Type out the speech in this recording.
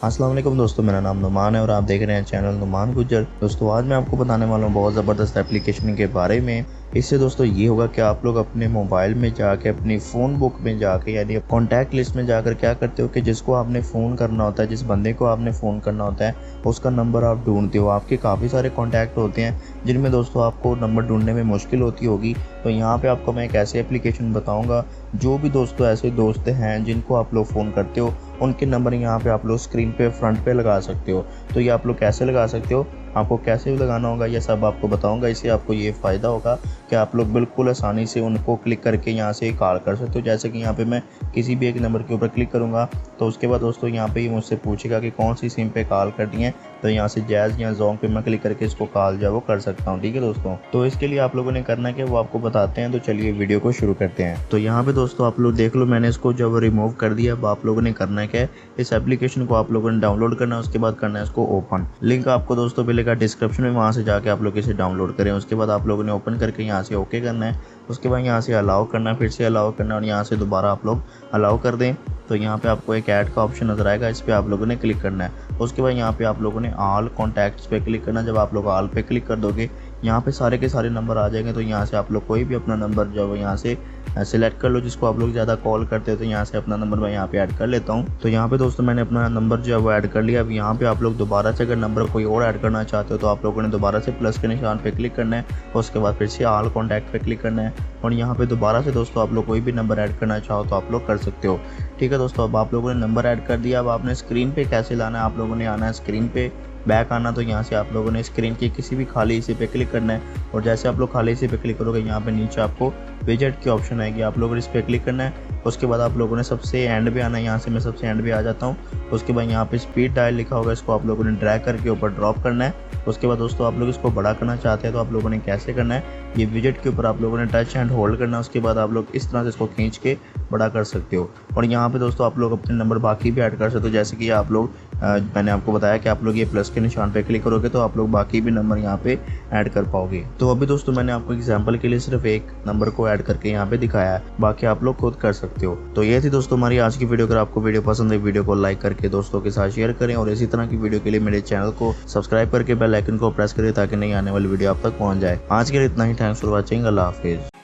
अस्सलाम वालेकुम दोस्तों, मेरा नाम नुमान है और आप देख रहे हैं चैनल नुमान गुज्जर। दोस्तों आज मैं आपको बताने वाला हूँ बहुत ज़बरदस्त एप्लीकेशन के बारे में। इससे दोस्तों ये होगा कि आप लोग अपने मोबाइल में जाके अपनी फ़ोन बुक में जाके यानी कॉन्टैक्ट लिस्ट में जाकर क्या करते हो कि जिसको आपने फ़ोन करना होता है, जिस बंदे को आपने फ़ोन करना होता है उसका नंबर आप ढूंढते हो। आपके काफ़ी सारे कॉन्टैक्ट होते हैं जिनमें दोस्तों आपको नंबर ढूंढने में मुश्किल होती होगी। तो यहाँ पे आपको मैं एक ऐसी एप्लीकेशन बताऊँगा, जो भी दोस्तों ऐसे दोस्त हैं जिनको आप लोग फ़ोन करते हो उनके नंबर यहाँ पे आप लोग स्क्रीन पे फ्रंट पे लगा सकते हो। तो ये आप लोग कैसे लगा सकते हो, आपको कैसे लगाना होगा ये सब आपको बताऊंगा। इससे आपको ये फ़ायदा होगा कि आप लोग बिल्कुल आसानी से उनको क्लिक करके यहाँ से कॉल कर सकते हो। जैसे कि यहाँ पे मैं किसी भी एक नंबर के ऊपर क्लिक करूँगा तो उसके बाद दोस्तों यहाँ पे ये मुझसे पूछेगा कि कौन सी सिम पे कॉल करनी है। तो यहाँ से जैज़ या जोंग पे मैं क्लिक करके इसको कॉल जो है वो कर सकता हूँ। ठीक है दोस्तों, तो इसके लिए आप लोगों ने करना है कि वो आपको बताते हैं। तो चलिए वीडियो को शुरू करते हैं। तो यहाँ पे दोस्तों आप लोग देख लो, मैंने इसको जब रिमूव कर दिया। अब आप लोगों ने करना है क्या, इस एप्लीकेशन को आप लोगों ने डाउनलोड करना है। उसके बाद करना है इसको ओपन। लिंक आपको दोस्तों मिलेगा डिस्क्रिप्शन में, वहाँ से जाके आप लोग इसे डाउनलोड करें। उसके बाद आप लोगों ने ओपन करके यहाँ से ओके करना है। उसके बाद यहाँ से अलाउ करना है, फिर से अलाउ करना है और यहाँ से दोबारा आप लोग अलाउ कर दें। तो यहाँ पे आपको एक ऐड का ऑप्शन नजर आएगा, इस पर आप लोगों ने क्लिक करना है। उसके बाद यहाँ पे आप लोगों ने ऑल कॉन्टैक्ट्स पे क्लिक करना है। जब आप लोग ऑल पे क्लिक कर दोगे यहाँ पे सारे के सारे नंबर आ जाएंगे। तो यहाँ से आप लोग कोई भी अपना नंबर जो है यहाँ से सिलेक्ट कर लो, जिसको आप लोग ज़्यादा कॉल करते हो। तो यहाँ से अपना नंबर मैं यहाँ पे ऐड कर लेता हूँ। तो यहाँ पे दोस्तों मैंने अपना नंबर जो है वो ऐड कर लिया। अब यहाँ पे आप लोग दोबारा से अगर नंबर कोई और ऐड करना चाहते हो तो आप लोगों ने दोबारा से प्लस के निशान पे क्लिक करना है। उसके बाद फिर से ऑल कॉन्टैक्ट पे क्लिक करना है और यहाँ पे दोबारा से दोस्तों आप लोग कोई भी नंबर ऐड करना चाहो तो आप लोग कर सकते हो। ठीक है दोस्तों, अब आप लोगों ने नंबर ऐड कर दिया। अब आपने स्क्रीन पे कैसे लाना है, आप लोगों ने आना है स्क्रीन पे, बैक आना। तो यहाँ से आप लोगों ने स्क्रीन की किसी भी खाली हिस्से पे क्लिक करना है और जैसे आप लोग खाली हिस्से पे क्लिक करोगे यहाँ पे नीचे आपको विजेट की ऑप्शन आएगी, आप लोगों ने इस पर क्लिक करना है। उसके बाद आप लोगों ने सबसे एंड पे आना है। यहाँ से मैं सबसे एंड पे आ जाता हूँ। उसके बाद यहाँ पे स्पीड डायल लिखा होगा, इसको आप लोगों ने ड्रैग करके ऊपर ड्रॉप करना है। उसके बाद दोस्तों आप लोग इसको बड़ा करना चाहते हैं तो आप लोगों ने कैसे करना है, ये विजेट के ऊपर आप लोगों ने टच एंड होल्ड करना है। उसके बाद आप लोग इस तरह से इसको खींच के बड़ा कर सकते हो। और यहाँ पे दोस्तों आप लोग अपने नंबर बाकी भी ऐड कर सकते हो। जैसे कि आप लोग मैंने आपको बताया कि आप लोग ये प्लस के निशान पे क्लिक करोगे तो आप लोग बाकी भी नंबर यहाँ पे ऐड कर पाओगे। तो अभी दोस्तों मैंने आपको एग्जांपल के लिए सिर्फ एक नंबर को ऐड करके यहाँ पे दिखाया है, बाकी आप लोग खुद कर सकते हो। तो ये थी दोस्तों हमारी आज की वीडियो। अगर आपको वीडियो पसंद है वीडियो को लाइक करके दोस्तों के साथ शेयर करें और इसी तरह की वीडियो के लिए मेरे चैनल को सब्सक्राइब करके बेल आइकन को प्रेस करें ताकि नई आने वाली वीडियो आप तक पहुंच जाए। आज के लिए इतना ही। Thanks for watching. अल्लाह हाफिज।